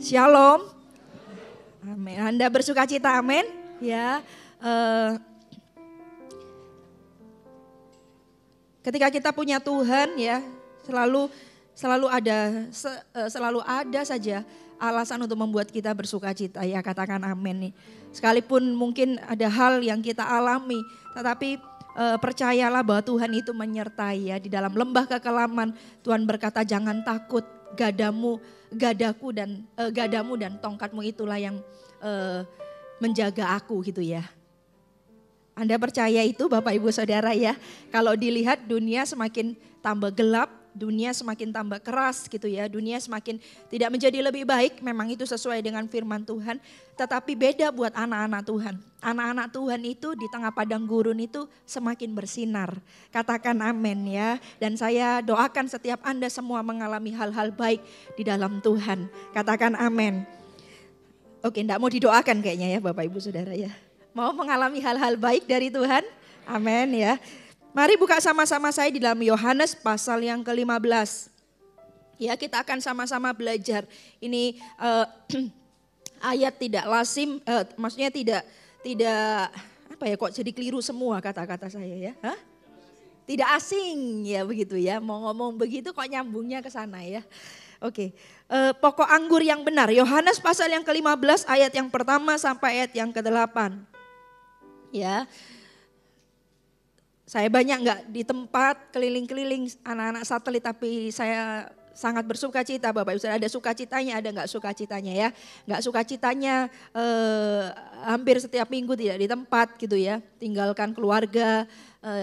Shalom. Amin. Anda bersuka cita, amin. Ya. Ketika kita punya Tuhan ya, selalu ada saja alasan untuk membuat kita bersuka cita. Ya, katakan amin nih. Sekalipun mungkin ada hal yang kita alami, tetapi percayalah bahwa Tuhan itu menyertai ya. Di dalam lembah kekelaman Tuhan berkata jangan takut, gadamu dan tongkatmu itulah yang menjaga aku gitu ya. Anda percaya itu Bapak Ibu Saudara ya. Kalau dilihat dunia semakin tambah gelap, dunia semakin tambah keras gitu ya. Dunia semakin tidak menjadi lebih baik, memang itu sesuai dengan firman Tuhan. Tetapi beda buat anak-anak Tuhan. Anak-anak Tuhan itu di tengah padang gurun itu semakin bersinar. Katakan amin ya. Dan saya doakan setiap Anda semua mengalami hal-hal baik di dalam Tuhan. Katakan amin. Oke, enggak mau didoakan kayaknya ya Bapak Ibu Saudara ya. Mau mengalami hal-hal baik dari Tuhan? Amin ya. Mari buka sama-sama saya di dalam Yohanes pasal yang ke-15. Ya, kita akan sama-sama belajar. Ini ayat tidak lazim, maksudnya tidak apa ya, kok jadi keliru semua kata-kata saya ya. Hah? Tidak asing ya begitu ya. Mau ngomong begitu kok nyambungnya ke sana ya. Oke. Pokok anggur yang benar. Yohanes pasal yang ke-15 ayat yang pertama sampai ayat yang ke-8. Ya. Saya banyak enggak di tempat keliling-keliling anak-anak satelit, tapi saya sangat bersuka cita Bapak Ibu. Ada sukacitanya, ada enggak sukacitanya ya. Enggak sukacitanya hampir setiap minggu tidak di tempat gitu ya. Tinggalkan keluarga,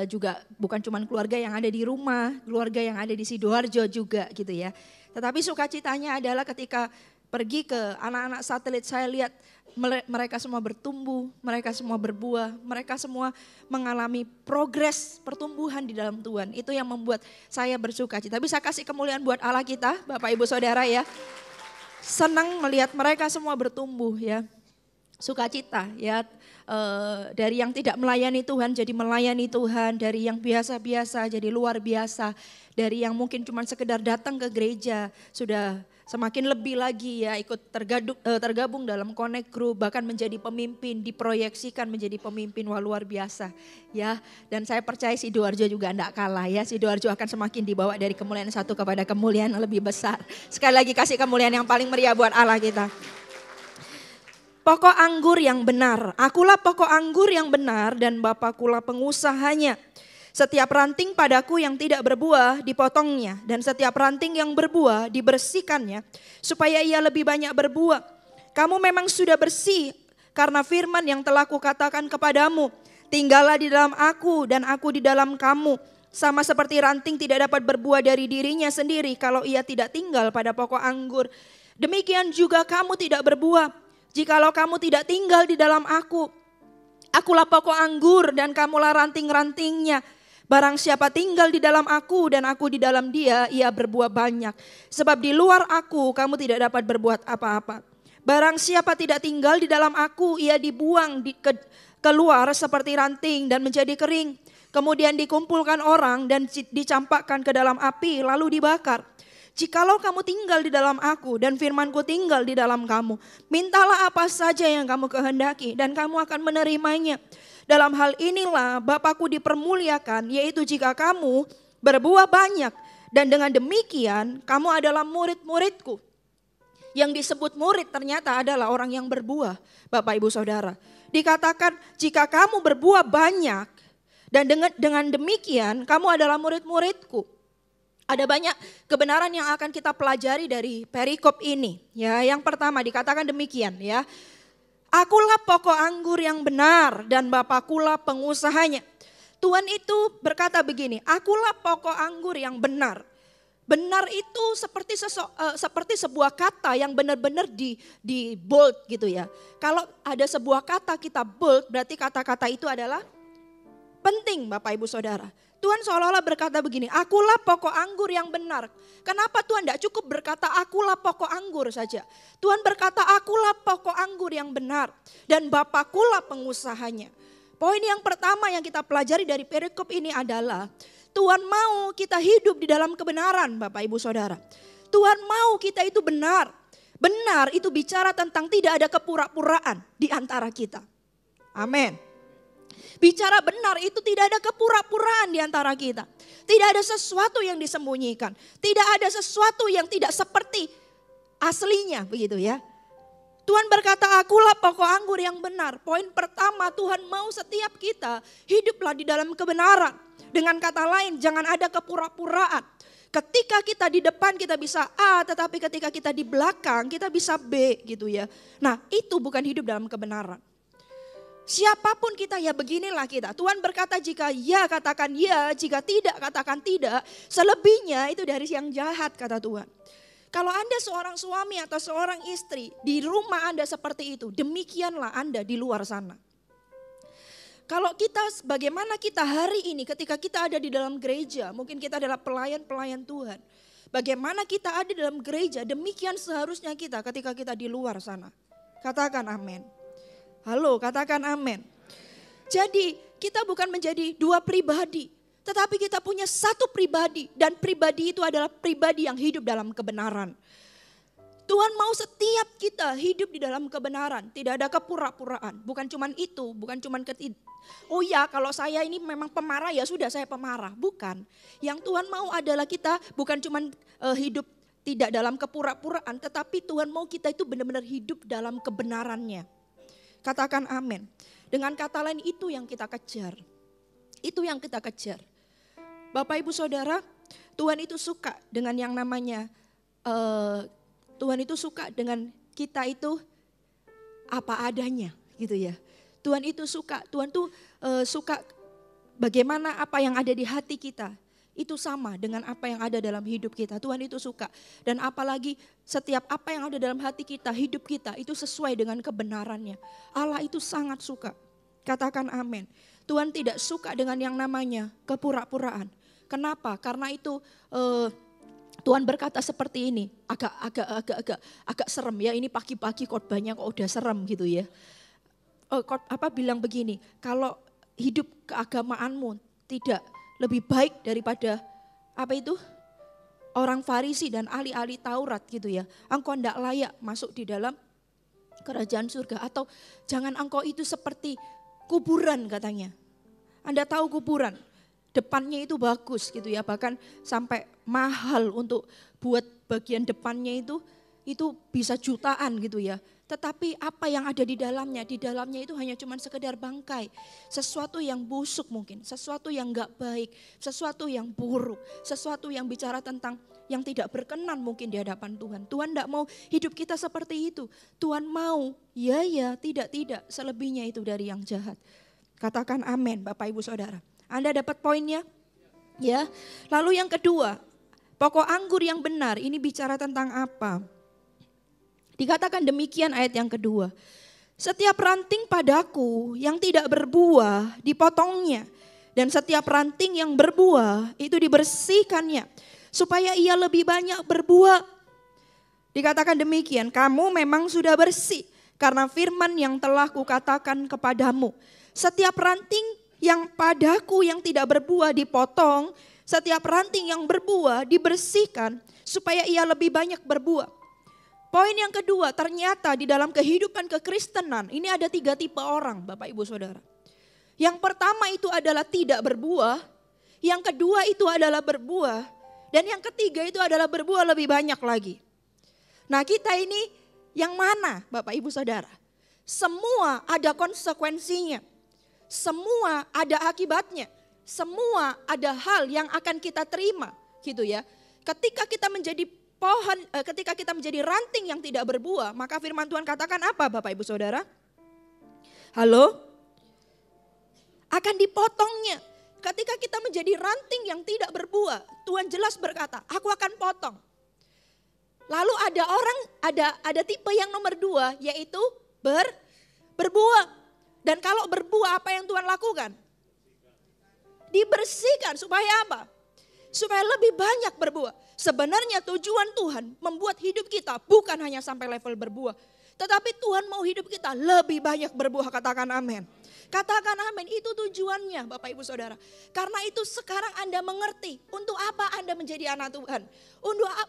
juga bukan cuma keluarga yang ada di rumah, keluarga yang ada di Sidoarjo juga gitu ya. Tetapi sukacitanya adalah ketika pergi ke anak-anak satelit, saya lihat mereka semua bertumbuh, mereka semua berbuah, mereka semua mengalami progres pertumbuhan di dalam Tuhan. Itu yang membuat saya bersuka cita. Bisa kasih kemuliaan buat Allah kita, Bapak Ibu Saudara ya. Senang melihat mereka semua bertumbuh ya. Sukacita ya, dari yang tidak melayani Tuhan jadi melayani Tuhan, dari yang biasa-biasa jadi luar biasa, dari yang mungkin cuma sekedar datang ke gereja sudah semakin lebih lagi ya ikut tergabung dalam connect group, bahkan menjadi pemimpin, diproyeksikan menjadi pemimpin, wah luar biasa ya. Dan saya percaya Sidoarjo juga enggak kalah ya, Sidoarjo akan semakin dibawa dari kemuliaan satu kepada kemuliaan lebih besar. Sekali lagi kasih kemuliaan yang paling meriah buat Allah kita. Pokok anggur yang benar, akulah pokok anggur yang benar dan Bapakulah pengusahanya. Setiap ranting padaku yang tidak berbuah dipotongnya dan setiap ranting yang berbuah dibersihkannya supaya ia lebih banyak berbuah. Kamu memang sudah bersih karena firman yang telah kukatakan kepadamu. Tinggallah di dalam aku dan aku di dalam kamu. Sama seperti ranting tidak dapat berbuah dari dirinya sendiri kalau ia tidak tinggal pada pokok anggur. Demikian juga kamu tidak berbuah jikalau kamu tidak tinggal di dalam aku. Akulah pokok anggur dan kamulah ranting-rantingnya. Barang siapa tinggal di dalam aku dan aku di dalam dia, ia berbuah banyak. Sebab di luar aku kamu tidak dapat berbuat apa-apa. Barang siapa tidak tinggal di dalam aku, ia dibuang keluar seperti ranting dan menjadi kering. Kemudian dikumpulkan orang dan dicampakkan ke dalam api lalu dibakar. Jikalau kamu tinggal di dalam aku dan firmanku tinggal di dalam kamu, mintalah apa saja yang kamu kehendaki dan kamu akan menerimanya. Dalam hal inilah Bapakku dipermuliakan, yaitu jika kamu berbuah banyak dan dengan demikian kamu adalah murid-muridku. Yang disebut murid ternyata adalah orang yang berbuah, Bapak Ibu Saudara. Dikatakan jika kamu berbuah banyak dan dengan demikian kamu adalah murid-muridku. Ada banyak kebenaran yang akan kita pelajari dari perikop ini. Ya, yang pertama dikatakan demikian ya. Akulah pokok anggur yang benar dan Bapakulah pengusahanya. Tuhan itu berkata begini, akulah pokok anggur yang benar. Benar itu seperti sebuah kata yang benar-benar di bold gitu ya. Kalau ada sebuah kata kita bold, berarti kata-kata itu adalah penting Bapak Ibu Saudara. Tuhan seolah-olah berkata begini, akulah pokok anggur yang benar. Kenapa Tuhan tidak cukup berkata akulah pokok anggur saja. Tuhan berkata akulah pokok anggur yang benar dan Bapakulah pengusahanya. Poin yang pertama yang kita pelajari dari perikop ini adalah Tuhan mau kita hidup di dalam kebenaran Bapak Ibu Saudara. Tuhan mau kita itu benar. Benar itu bicara tentang tidak ada kepura-puraan di antara kita. Amin. Bicara benar itu tidak ada kepura-puraan di antara kita. Tidak ada sesuatu yang disembunyikan. Tidak ada sesuatu yang tidak seperti aslinya, begitu ya. Tuhan berkata, akulah pokok anggur yang benar. Poin pertama, Tuhan mau setiap kita hiduplah di dalam kebenaran. Dengan kata lain, jangan ada kepura-puraan. Ketika kita di depan kita bisa A, tetapi ketika kita di belakang kita bisa B gitu ya. Nah, itu bukan hidup dalam kebenaran. Siapapun kita ya beginilah kita. Tuhan berkata jika ya katakan ya, jika tidak katakan tidak. Selebihnya itu dari yang jahat kata Tuhan. Kalau Anda seorang suami atau seorang istri, di rumah Anda seperti itu, demikianlah Anda di luar sana. Kalau kita, bagaimana kita hari ini ketika kita ada di dalam gereja, mungkin kita adalah pelayan-pelayan Tuhan. Bagaimana kita ada di dalam gereja, demikian seharusnya kita ketika kita di luar sana. Katakan amin. Halo, katakan amin. Jadi kita bukan menjadi dua pribadi, tetapi kita punya satu pribadi. Dan pribadi itu adalah pribadi yang hidup dalam kebenaran. Tuhan mau setiap kita hidup di dalam kebenaran. Tidak ada kepura-puraan. Bukan cuman itu, bukan cuman oh ya kalau saya ini memang pemarah ya sudah saya pemarah. Bukan. Yang Tuhan mau adalah kita bukan cuman hidup tidak dalam kepura-puraan. Tetapi Tuhan mau kita itu benar-benar hidup dalam kebenarannya. Katakan amin. Dengan kata lain itu yang kita kejar. Itu yang kita kejar. Bapak Ibu Saudara, Tuhan itu suka dengan yang namanya Tuhan itu suka dengan kita itu apa adanya gitu ya. Tuhan itu suka, Tuhan tuh suka bagaimana apa yang ada di hati kita. Itu sama dengan apa yang ada dalam hidup kita. Tuhan itu suka. Dan apalagi setiap apa yang ada dalam hati kita, hidup kita itu sesuai dengan kebenarannya. Allah itu sangat suka. Katakan amin. Tuhan tidak suka dengan yang namanya kepura-puraan. Kenapa? Karena itu Tuhan berkata seperti ini, agak serem ya, ini pagi-pagi khotbahnya kok udah serem gitu ya. Bilang begini, kalau hidup keagamaanmu tidak lebih baik daripada orang Farisi dan ahli-ahli Taurat gitu ya. Engkau tidak layak masuk di dalam kerajaan surga, atau jangan engkau itu seperti kuburan katanya. Anda tahu kuburan? Depannya itu bagus gitu ya, bahkan sampai mahal untuk buat bagian depannya itu bisa jutaan gitu ya. Tetapi apa yang ada di dalamnya itu hanya cuma sekedar bangkai. Sesuatu yang busuk mungkin, sesuatu yang enggak baik, sesuatu yang buruk, sesuatu yang bicara tentang yang tidak berkenan mungkin di hadapan Tuhan. Tuhan enggak mau hidup kita seperti itu. Tuhan mau, ya, tidak, selebihnya itu dari yang jahat. Katakan amin Bapak Ibu Saudara. Anda dapat poinnya? Ya. Lalu yang kedua, pokok anggur yang benar, ini bicara tentang apa? Dikatakan demikian ayat yang kedua. Setiap ranting padaku yang tidak berbuah dipotongnya. Dan setiap ranting yang berbuah itu dibersihkannya. Supaya ia lebih banyak berbuah. Dikatakan demikian, kamu memang sudah bersih. Karena firman yang telah kukatakan kepadamu. Setiap ranting yang padaku yang tidak berbuah dipotong, setiap ranting yang berbuah dibersihkan supaya ia lebih banyak berbuah. Poin yang kedua, ternyata di dalam kehidupan kekristenan ini ada 3 tipe orang Bapak Ibu Saudara. Yang pertama itu adalah tidak berbuah, yang kedua itu adalah berbuah, dan yang ketiga itu adalah berbuah lebih banyak lagi. Nah kita ini yang mana Bapak Ibu Saudara? Semua ada konsekuensinya. Semua ada akibatnya, semua ada hal yang akan kita terima gitu ya. Ketika kita menjadi pohon, ketika kita menjadi ranting yang tidak berbuah, maka firman Tuhan katakan apa Bapak Ibu Saudara? Halo? Akan dipotongnya. Ketika kita menjadi ranting yang tidak berbuah, Tuhan jelas berkata, aku akan potong. Lalu ada tipe yang nomor 2, yaitu berbuah. Dan kalau berbuah apa yang Tuhan lakukan? Dibersihkan supaya apa? Supaya lebih banyak berbuah. Sebenarnya tujuan Tuhan membuat hidup kita bukan hanya sampai level berbuah. Tetapi Tuhan mau hidup kita lebih banyak berbuah, katakan amin. Katakan amin, itu tujuannya Bapak Ibu Saudara. Karena itu sekarang Anda mengerti untuk apa Anda menjadi anak Tuhan.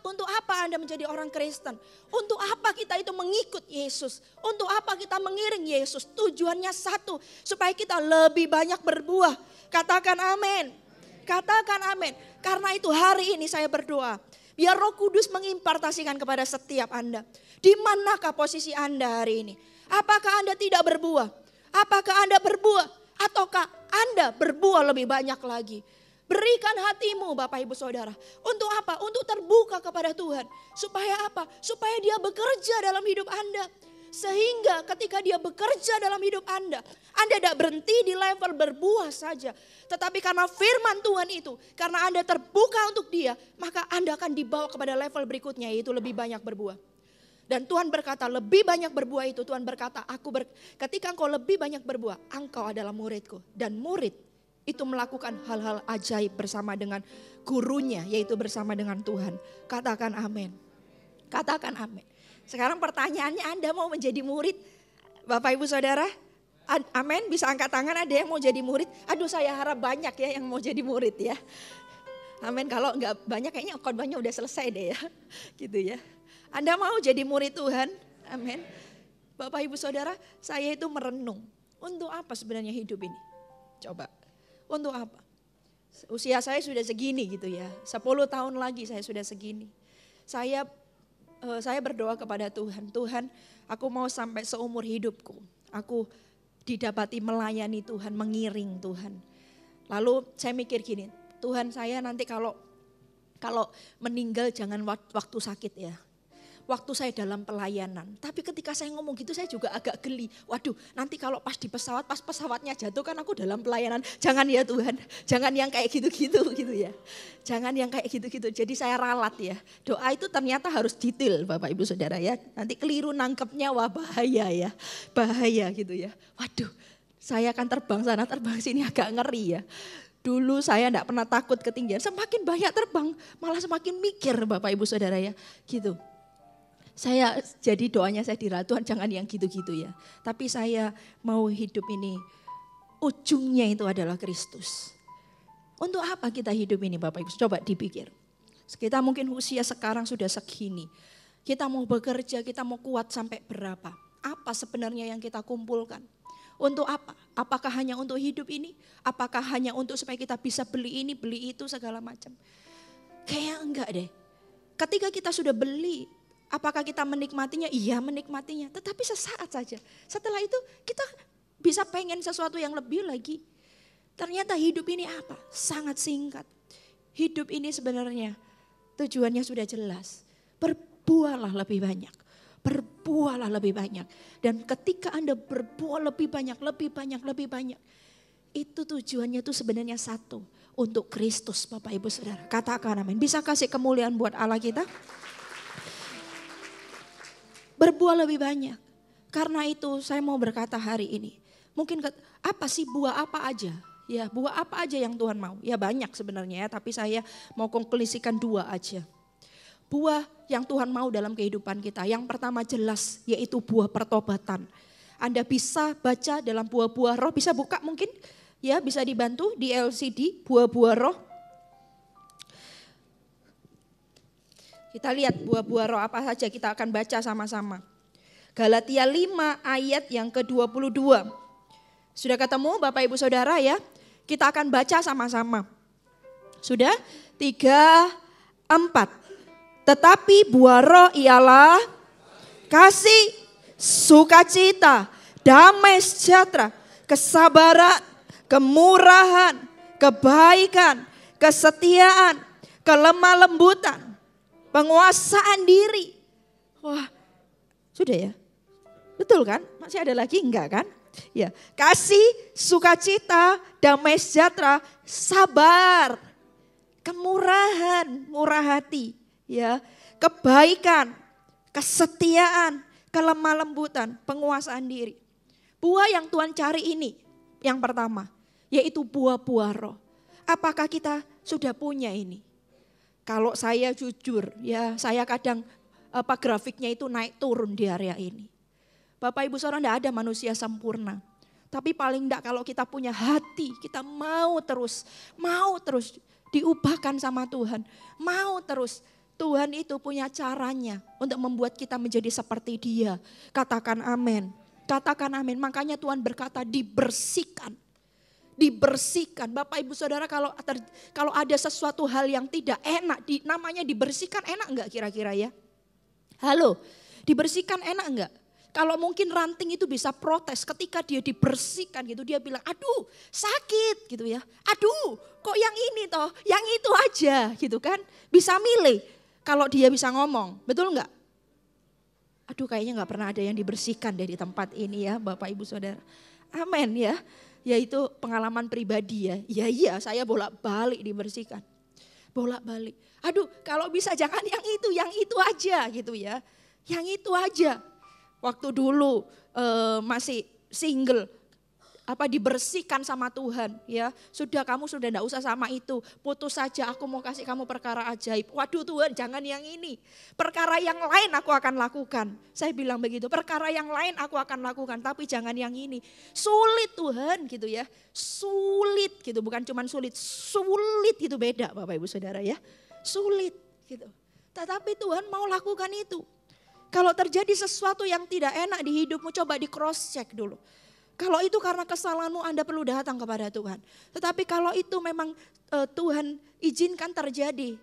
Untuk apa Anda menjadi orang Kristen. Untuk apa kita itu mengikut Yesus. Untuk apa kita mengiring Yesus. Tujuannya satu, supaya kita lebih banyak berbuah. Katakan amin. Katakan amin. Karena itu hari ini saya berdoa. Biar Roh Kudus mengimpartasikan kepada setiap Anda. Di manakah posisi Anda hari ini? Apakah Anda tidak berbuah? Apakah Anda berbuah? Ataukah Anda berbuah lebih banyak lagi? Berikan hatimu Bapak Ibu Saudara. Untuk apa? Untuk terbuka kepada Tuhan. Supaya apa? Supaya dia bekerja dalam hidup Anda. Sehingga ketika dia bekerja dalam hidup Anda tidak berhenti di level berbuah saja. Tetapi karena firman Tuhan itu, karena Anda terbuka untuk dia, maka Anda akan dibawa kepada level berikutnya, yaitu lebih banyak berbuah. Dan Tuhan berkata lebih banyak berbuah itu, Tuhan berkata ketika engkau lebih banyak berbuah, engkau adalah muridku. Dan murid itu melakukan hal-hal ajaib bersama dengan gurunya, yaitu bersama dengan Tuhan. Katakan amin. Katakan amin. Sekarang pertanyaannya, Anda mau menjadi murid? Bapak Ibu Saudara, amin, bisa angkat tangan ada yang mau jadi murid? Aduh, saya harap banyak ya yang mau jadi murid ya. Amin, kalau enggak banyak kayaknya khotbahnya udah selesai deh ya. Gitu ya. Anda mau jadi murid Tuhan? Amin. Bapak Ibu Saudara, saya itu merenung. Untuk apa sebenarnya hidup ini? Coba, untuk apa? Usia saya sudah segini gitu ya. 10 tahun lagi saya sudah segini. Saya berdoa kepada Tuhan. Tuhan, aku mau sampai seumur hidupku. Aku didapati melayani Tuhan, mengiring Tuhan. Lalu saya mikir gini, Tuhan saya nanti kalau meninggal jangan waktu sakit ya. Waktu saya dalam pelayanan. Tapi ketika saya ngomong gitu saya juga agak geli. Waduh, nanti kalau pas di pesawat, pas pesawatnya jatuh kan aku dalam pelayanan. Jangan ya Tuhan, jangan yang kayak gitu-gitu gitu ya. Jangan yang kayak gitu-gitu. Jadi saya ralat ya. Doa itu ternyata harus detail Bapak Ibu Saudara ya. Nanti keliru nangkepnya, wah bahaya ya. Bahaya gitu ya. Waduh, saya akan terbang sana terbang sini agak ngeri ya. Dulu saya enggak pernah takut ketinggian. Semakin banyak terbang malah semakin mikir Bapak Ibu Saudara ya. Gitu. Saya jadi doanya saya diralat, Tuhan jangan yang gitu-gitu ya. Tapi saya mau hidup ini ujungnya itu adalah Kristus. Untuk apa kita hidup ini Bapak Ibu? Coba dipikir. Kita mungkin usia sekarang sudah segini. Kita mau bekerja, kita mau kuat sampai berapa? Apa sebenarnya yang kita kumpulkan? Untuk apa? Apakah hanya untuk hidup ini? Apakah hanya untuk supaya kita bisa beli ini, beli itu segala macam? Kayaknya enggak deh. Ketika kita sudah beli, apakah kita menikmatinya? Iya menikmatinya, tetapi sesaat saja. Setelah itu kita bisa pengen sesuatu yang lebih lagi. Ternyata hidup ini apa? Sangat singkat. Hidup ini sebenarnya tujuannya sudah jelas. Berbuahlah lebih banyak. Berbuahlah lebih banyak. Dan ketika Anda berbuah lebih banyak, lebih banyak, lebih banyak. Itu tujuannya itu sebenarnya satu. Untuk Kristus Bapak Ibu Saudara. Katakan amin. Bisa kasih kemuliaan buat Allah kita? Berbuah lebih banyak. Karena itu saya mau berkata hari ini. Mungkin apa sih buah apa aja? Ya buah apa aja yang Tuhan mau? Ya banyak sebenarnya ya. Tapi saya mau konklusikan 2 aja. Buah yang Tuhan mau dalam kehidupan kita. Yang pertama jelas yaitu buah pertobatan. Anda bisa baca dalam buah-buah roh. Bisa buka mungkin? Ya bisa dibantu di LCD buah-buah roh. Kita lihat buah-buah roh apa saja kita akan baca sama-sama. Galatia 5 ayat yang ke-22. Sudah ketemu Bapak Ibu Saudara ya? Kita akan baca sama-sama. Sudah? 3, 4. Tetapi buah roh ialah kasih, sukacita, damai sejahtera, kesabaran, kemurahan, kebaikan, kesetiaan, kelemah lembutan, penguasaan diri. Wah, sudah ya? Betul kan? Masih ada lagi enggak kan? Ya, kasih, sukacita, damai sejahtera, sabar, kemurahan, murah hati, ya, kebaikan, kesetiaan, kelemah lembutan, penguasaan diri. Buah yang Tuhan cari ini yang pertama, yaitu buah-buah roh. Apakah kita sudah punya ini? Kalau saya jujur, ya saya kadang grafiknya itu naik turun di area ini. Bapak Ibu Saudara, tidak ada manusia sempurna. Tapi paling enggak kalau kita punya hati, kita mau terus diubahkan sama Tuhan. Mau terus, Tuhan itu punya caranya untuk membuat kita menjadi seperti Dia. Katakan amin. Katakan amin. Makanya Tuhan berkata dibersihkan. Dibersihkan. Bapak Ibu Saudara, kalau ada sesuatu hal yang tidak enak, namanya dibersihkan, enak enggak kira-kira ya? Halo, dibersihkan enak enggak? Kalau mungkin ranting itu bisa protes ketika dia dibersihkan gitu. Dia bilang, aduh sakit gitu ya. Aduh kok yang ini toh, yang itu aja gitu kan. Bisa milih kalau dia bisa ngomong, betul enggak? Aduh kayaknya enggak pernah ada yang dibersihkan dari tempat ini ya Bapak Ibu Saudara. Amin ya. Yaitu pengalaman pribadi ya. Iya saya bolak-balik dibersihkan. Bolak-balik. Aduh kalau bisa jangan yang itu aja gitu ya. Yang itu aja. Waktu dulu masih single, dibersihkan sama Tuhan ya. Kamu sudah enggak usah sama itu, putus saja, aku mau kasih kamu perkara ajaib. Waduh Tuhan jangan yang ini, perkara yang lain aku akan lakukan. Saya bilang begitu, perkara yang lain aku akan lakukan tapi jangan yang ini. Sulit Tuhan gitu ya, sulit gitu, bukan cuma sulit itu beda Bapak Ibu Saudara ya. Sulit gitu, tetapi Tuhan mau lakukan itu. Kalau terjadi sesuatu yang tidak enak di hidupmu, coba di cross check dulu. Kalau itu karena kesalahanmu, Anda perlu datang kepada Tuhan. Tetapi kalau itu memang Tuhan izinkan terjadi,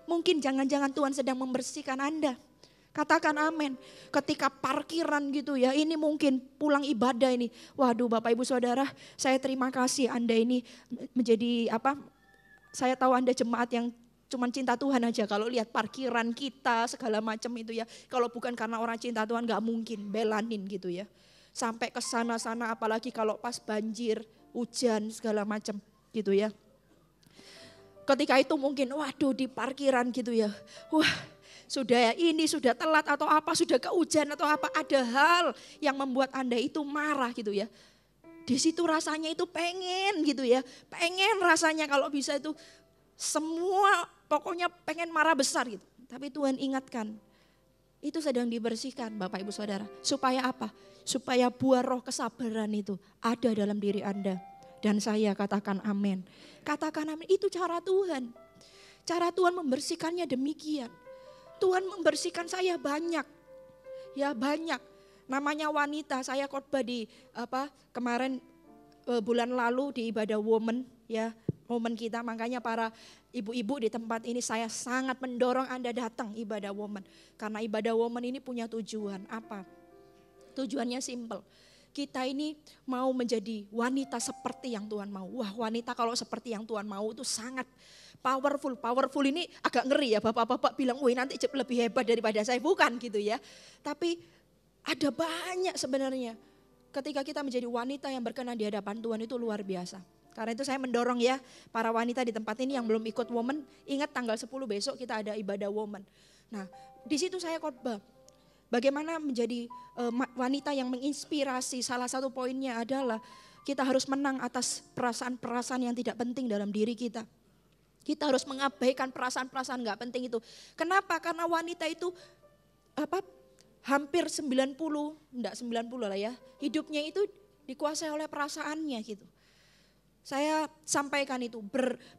mungkin jangan-jangan Tuhan sedang membersihkan Anda. Katakan amin. Ketika parkiran gitu ya, ini mungkin pulang ibadah ini. Waduh Bapak Ibu Saudara, saya terima kasih Anda ini menjadi saya tahu Anda jemaat yang cuman cinta Tuhan aja. Kalau lihat parkiran kita segala macam itu ya. Kalau bukan karena orang cinta Tuhan gak mungkin belanin gitu ya. Sampai ke sana-sana apalagi kalau pas banjir, hujan segala macam gitu ya. Ketika itu mungkin waduh di parkiran gitu ya. Wah sudah ini sudah telat atau apa, sudah kehujan atau apa. Ada hal yang membuat Anda itu marah gitu ya. Di situ rasanya itu pengen gitu ya. Pengen rasanya kalau bisa itu semua pokoknya pengen marah besar gitu. Tapi Tuhan ingatkan, itu sedang dibersihkan Bapak Ibu Saudara. Supaya apa? Supaya buah roh kesabaran itu ada dalam diri Anda. Dan saya katakan amin. Katakan amin, itu cara Tuhan. Cara Tuhan membersihkannya demikian. Tuhan membersihkan saya banyak. Ya banyak. Namanya wanita, saya khotbah di kemarin bulan lalu di ibadah woman ya. Woman kita, makanya para ibu-ibu di tempat ini saya sangat mendorong Anda datang ibadah woman. Karena ibadah woman ini punya tujuan apa? Tujuannya simple. Kita ini mau menjadi wanita seperti yang Tuhan mau. Wah wanita kalau seperti yang Tuhan mau itu sangat powerful. Powerful ini agak ngeri ya, bapak-bapak bilang wih nanti lebih hebat daripada saya. Bukan gitu ya. Tapi ada banyak sebenarnya. Ketika kita menjadi wanita yang berkenan di hadapan Tuhan itu luar biasa. Karena itu saya mendorong ya para wanita di tempat ini yang belum ikut woman, ingat tanggal 10 besok kita ada ibadah woman. Nah di situ saya khotbah bagaimana menjadi wanita yang menginspirasi. Salah satu poinnya adalah kita harus menang atas perasaan-perasaan yang tidak penting dalam diri kita. Kita harus mengabaikan perasaan-perasaan gak penting itu. Kenapa? Karena wanita itu hampir 90, enggak 90 lah ya, hidupnya itu dikuasai oleh perasaannya gitu. Saya sampaikan itu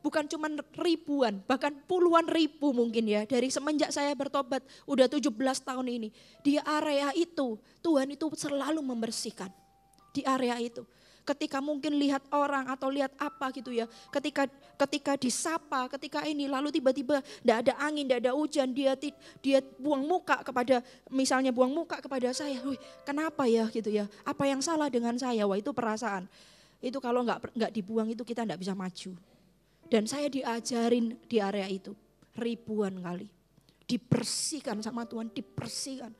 bukan cuma ribuan, bahkan puluhan ribu mungkin ya. Dari semenjak saya bertobat udah 17 tahun ini. Di area itu Tuhan itu selalu membersihkan. Di area itu. Ketika mungkin lihat orang atau lihat apa gitu ya. Ketika disapa, ketika ini lalu tiba-tiba enggak ada angin, enggak ada hujan. Dia buang muka kepada saya. Wih, kenapa ya gitu ya. Apa yang salah dengan saya? Wah itu perasaan. Itu kalau nggak dibuang itu kita nggak bisa maju. Dan saya diajarin di area itu ribuan kali. Dibersihkan sama Tuhan, dibersihkan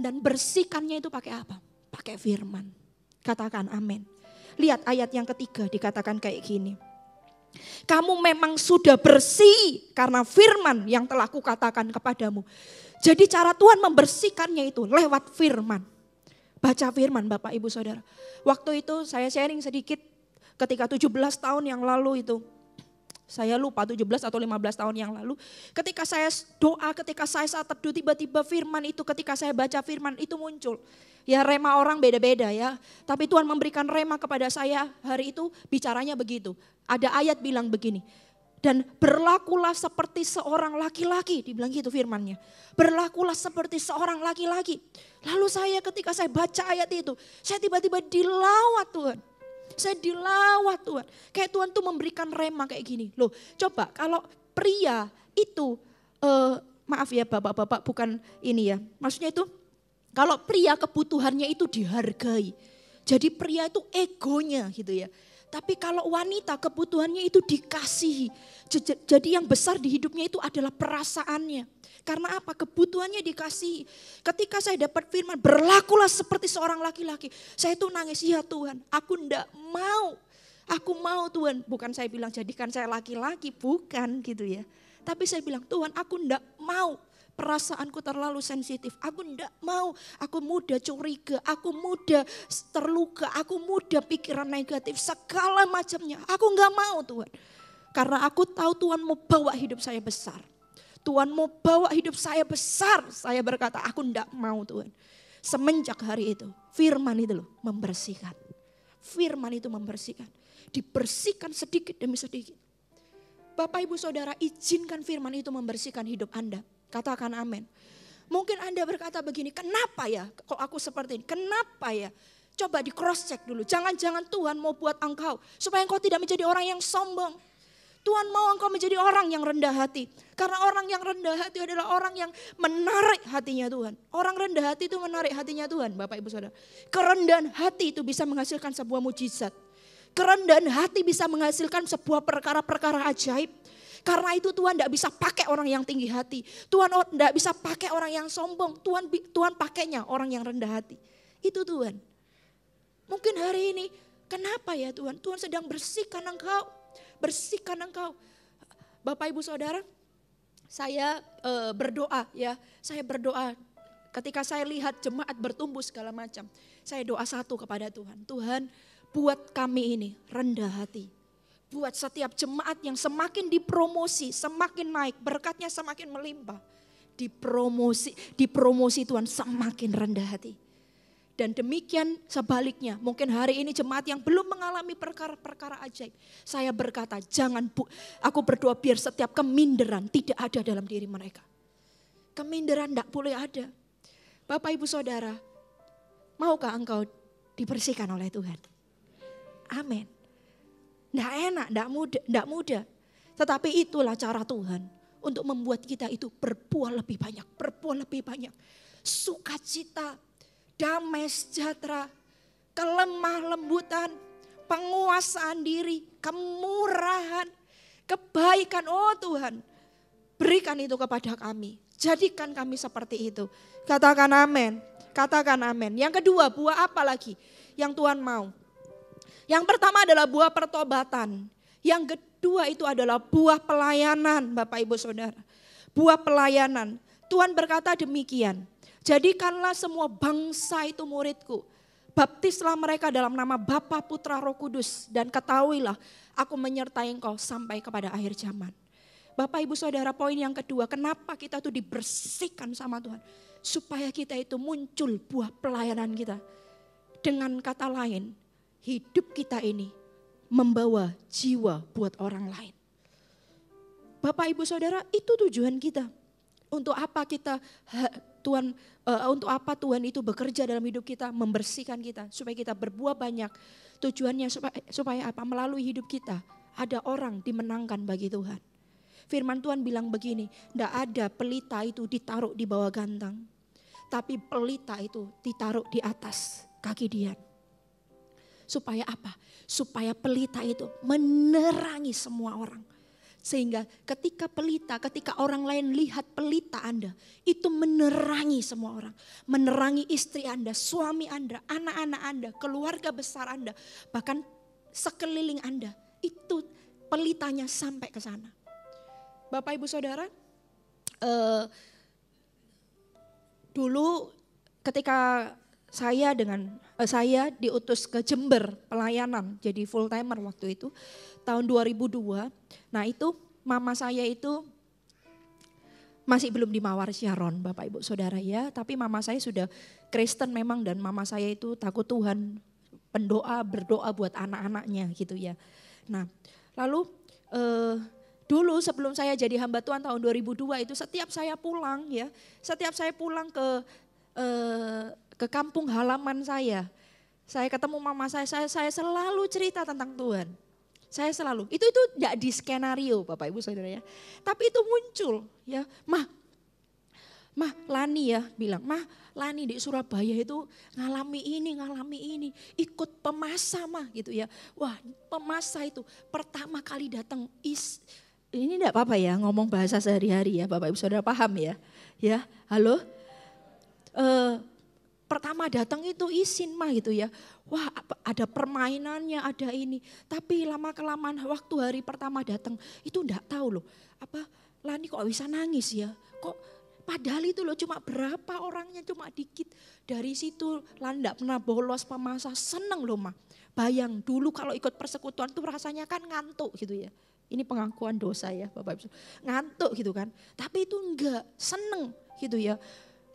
dan bersihkannya itu pakai apa? Pakai firman. Katakan amin. Lihat ayat yang ketiga dikatakan kayak gini. Kamu memang sudah bersih karena firman yang telah kukatakan kepadamu. Jadi cara Tuhan membersihkannya itu lewat firman. Baca firman Bapak Ibu Saudara. Waktu itu saya sharing sedikit ketika 17 tahun yang lalu itu. Saya lupa 17 atau 15 tahun yang lalu. Ketika saya doa, ketika saya saat teduh, tiba-tiba firman itu, ketika saya baca firman itu muncul. Ya rema orang beda-beda ya. Tapi Tuhan memberikan rema kepada saya hari itu bicaranya begitu. Ada ayat bilang begini. Dan berlakulah seperti seorang laki-laki, dibilang gitu firmannya. Berlakulah seperti seorang laki-laki. Lalu saya ketika saya baca ayat itu, saya tiba-tiba dilawat Tuhan. Saya dilawat Tuhan. Kayak Tuhan tuh memberikan rema kayak gini. Loh coba kalau pria itu, maaf ya bapak-bapak bukan ini ya. Maksudnya itu kalau pria kebutuhannya itu dihargai. Jadi pria itu egonya gitu ya. Tapi kalau wanita kebutuhannya itu dikasihi. Jadi yang besar di hidupnya itu adalah perasaannya. Karena apa? Kebutuhannya dikasihi. Ketika saya dapat firman, berlakulah seperti seorang laki-laki. Saya tuh nangis, ya Tuhan, aku ndak mau. Aku mau Tuhan. Bukan saya bilang jadikan saya laki-laki, bukan gitu ya. Tapi saya bilang, Tuhan aku ndak mau. Perasaanku terlalu sensitif, aku ndak mau, aku mudah curiga, aku mudah terluka, aku mudah pikiran negatif, segala macamnya. Aku nggak mau Tuhan. Karena aku tahu Tuhan mau bawa hidup saya besar. Tuhan mau bawa hidup saya besar. Saya berkata aku ndak mau Tuhan. Semenjak hari itu, firman itu loh membersihkan. Firman itu membersihkan. Dibersihkan sedikit demi sedikit. Bapak ibu saudara, izinkan firman itu membersihkan hidup Anda. Katakan amin. Mungkin Anda berkata begini, kenapa ya kok aku seperti ini? Kenapa ya? Coba di cross check dulu. Jangan-jangan Tuhan mau buat engkau supaya engkau tidak menjadi orang yang sombong. Tuhan mau engkau menjadi orang yang rendah hati. Karena orang yang rendah hati adalah orang yang menarik hatinya Tuhan. Orang rendah hati itu menarik hatinya Tuhan, Bapak Ibu Saudara. Kerendahan hati itu bisa menghasilkan sebuah mujizat. Kerendahan hati bisa menghasilkan sebuah perkara-perkara ajaib. Karena itu Tuhan tidak bisa pakai orang yang tinggi hati. Tuhan tidak bisa pakai orang yang sombong. Tuhan pakainya orang yang rendah hati. Itu Tuhan. Mungkin hari ini kenapa ya Tuhan? Tuhan sedang bersihkan engkau. Bersihkan engkau. Bapak ibu saudara, saya berdoa ya. Saya berdoa ketika saya lihat jemaat bertumbuh segala macam. Saya doa satu kepada Tuhan. Tuhan buat kami ini rendah hati. Buat setiap jemaat yang semakin dipromosi, semakin naik, berkatnya semakin melimpah. Dipromosi Tuhan semakin rendah hati. Dan demikian sebaliknya, mungkin hari ini jemaat yang belum mengalami perkara-perkara ajaib. Saya berkata, aku berdoa biar setiap keminderan tidak ada dalam diri mereka. Keminderan tidak boleh ada. Bapak ibu saudara, maukah engkau dibersihkan oleh Tuhan? Amin. Tidak enak, tidak mudah. Tetapi itulah cara Tuhan untuk membuat kita itu berbuah lebih banyak. Sukacita, damai sejahtera, kelemah lembutan, penguasaan diri, kemurahan, kebaikan. Oh Tuhan, berikan itu kepada kami. Jadikan kami seperti itu. Katakan amin. Katakan amin. Yang kedua, buah apa lagi yang Tuhan mau? Yang pertama adalah buah pertobatan. Yang kedua itu adalah buah pelayanan, Bapak Ibu Saudara. Buah pelayanan. Tuhan berkata demikian. Jadikanlah semua bangsa itu muridku. Baptislah mereka dalam nama Bapa, Putra, Roh Kudus. Dan ketahuilah aku menyertai engkau sampai kepada akhir zaman. Bapak Ibu Saudara, poin yang kedua. Kenapa kita tuh dibersihkan sama Tuhan? Supaya kita itu muncul buah pelayanan kita. Dengan kata lain, hidup kita ini membawa jiwa buat orang lain. Bapak Ibu Saudara, itu tujuan kita. Untuk apa Tuhan itu bekerja dalam hidup kita, membersihkan kita supaya kita berbuah banyak. Tujuannya supaya apa? Melalui hidup kita ada orang dimenangkan bagi Tuhan. Firman Tuhan bilang begini, tidak ada pelita itu ditaruh di bawah gantang, tapi pelita itu ditaruh di atas kaki Dian. Supaya apa? Supaya pelita itu menerangi semua orang. Sehingga ketika orang lain lihat pelita Anda, itu menerangi semua orang. Menerangi istri Anda, suami Anda, anak-anak Anda, keluarga besar Anda, bahkan sekeliling Anda. Itu pelitanya sampai ke sana. Bapak Ibu Saudara, dulu ketika saya diutus ke Jember pelayanan jadi full timer waktu itu tahun 2002. Nah itu mama saya itu masih belum di Mawar Syaron Bapak Ibu Saudara ya. Tapi mama saya sudah Kristen memang dan mama saya itu takut Tuhan. Berdoa buat anak-anaknya gitu ya. Nah lalu dulu sebelum saya jadi hamba Tuhan tahun 2002 itu setiap saya pulang ya. Setiap saya pulang ke kampung halaman saya ketemu mama saya selalu cerita tentang Tuhan. Saya selalu, itu enggak di skenario Bapak Ibu Saudara ya. Tapi itu muncul ya, Mah Lani ya bilang, Mah Lani di Surabaya itu ngalami ini, ikut pemasa Mah gitu ya. Wah pemasa itu pertama kali datang ini enggak apa-apa ya ngomong bahasa sehari-hari ya Bapak Ibu Saudara paham ya. Ya, halo? Pertama datang itu izin Mah gitu ya. Wah ada permainannya, ada ini. Tapi lama-kelamaan waktu hari pertama datang itu enggak tahu loh. Lani kok bisa nangis ya. Kok padahal itu loh cuma berapa orangnya, cuma dikit. Dari situ Lani enggak pernah bolos pemasa, seneng loh Mah. Bayang dulu kalau ikut persekutuan tuh rasanya kan ngantuk gitu ya. Ini pengakuan dosa ya Bapak Ibu. Ngantuk gitu kan. Tapi itu enggak, seneng gitu ya.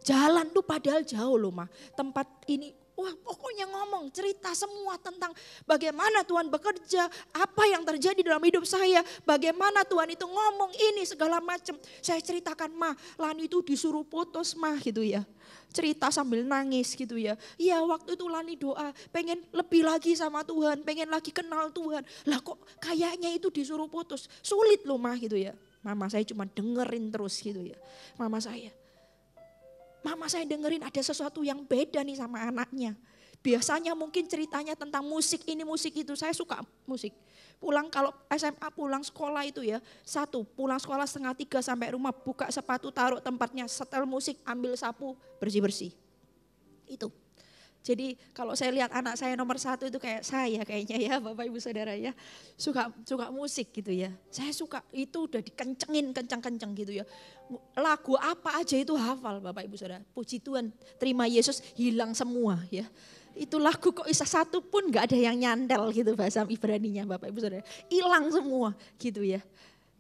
Jalan tuh padahal jauh loh Mah. Tempat ini, wah pokoknya ngomong cerita semua tentang bagaimana Tuhan bekerja, apa yang terjadi dalam hidup saya, bagaimana Tuhan itu ngomong ini segala macam. Saya ceritakan Mah, Lani itu disuruh putus Mah gitu ya. Cerita sambil nangis gitu ya. Iya waktu itu Lani doa pengen lebih lagi sama Tuhan, pengen lagi kenal Tuhan. Lah kok kayaknya itu disuruh putus, sulit loh Mah gitu ya. Mama saya cuma dengerin terus gitu ya. Mama saya dengerin ada sesuatu yang beda nih sama anaknya. Biasanya mungkin ceritanya tentang musik ini musik itu. Saya suka musik. Pulang kalau SMA pulang sekolah itu ya. Pulang sekolah 2:30 sampai rumah buka sepatu taruh tempatnya. Setel musik ambil sapu bersih-bersih. Itu. Jadi kalau saya lihat anak saya nomor 1 itu kayak saya kayaknya ya Bapak Ibu Saudara ya. Suka musik gitu ya. Saya suka itu udah dikencengin kenceng-kenceng gitu ya. Lagu apa aja itu hafal Bapak Ibu Saudara. Puji Tuhan terima Yesus hilang semua ya. Itu lagu kok bisa satu pun gak ada yang nyandel gitu bahasa Ibraninya Bapak Ibu Saudara. Hilang semua gitu ya.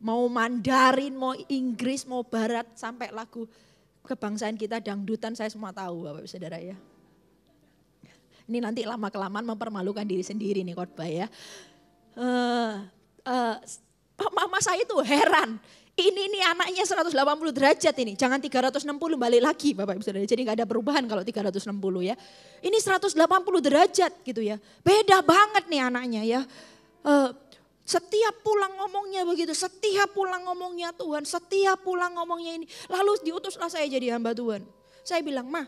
Mau Mandarin, mau Inggris, mau Barat sampai lagu kebangsaan kita dangdutan saya semua tahu Bapak Ibu Saudara ya. Ini nanti lama-kelamaan mempermalukan diri sendiri nih khotbah ya. Mama saya tuh heran. Ini nih anaknya 180 derajat ini. Jangan 360 balik lagi Bapak Ibu Saudara. Jadi gak ada perubahan kalau 360 ya. Ini 180 derajat gitu ya. Beda banget nih anaknya ya. Setiap pulang ngomongnya begitu. Setiap pulang ngomongnya Tuhan. Setiap pulang ngomongnya ini. Lalu diutuslah saya jadi hamba Tuhan. Saya bilang Ma,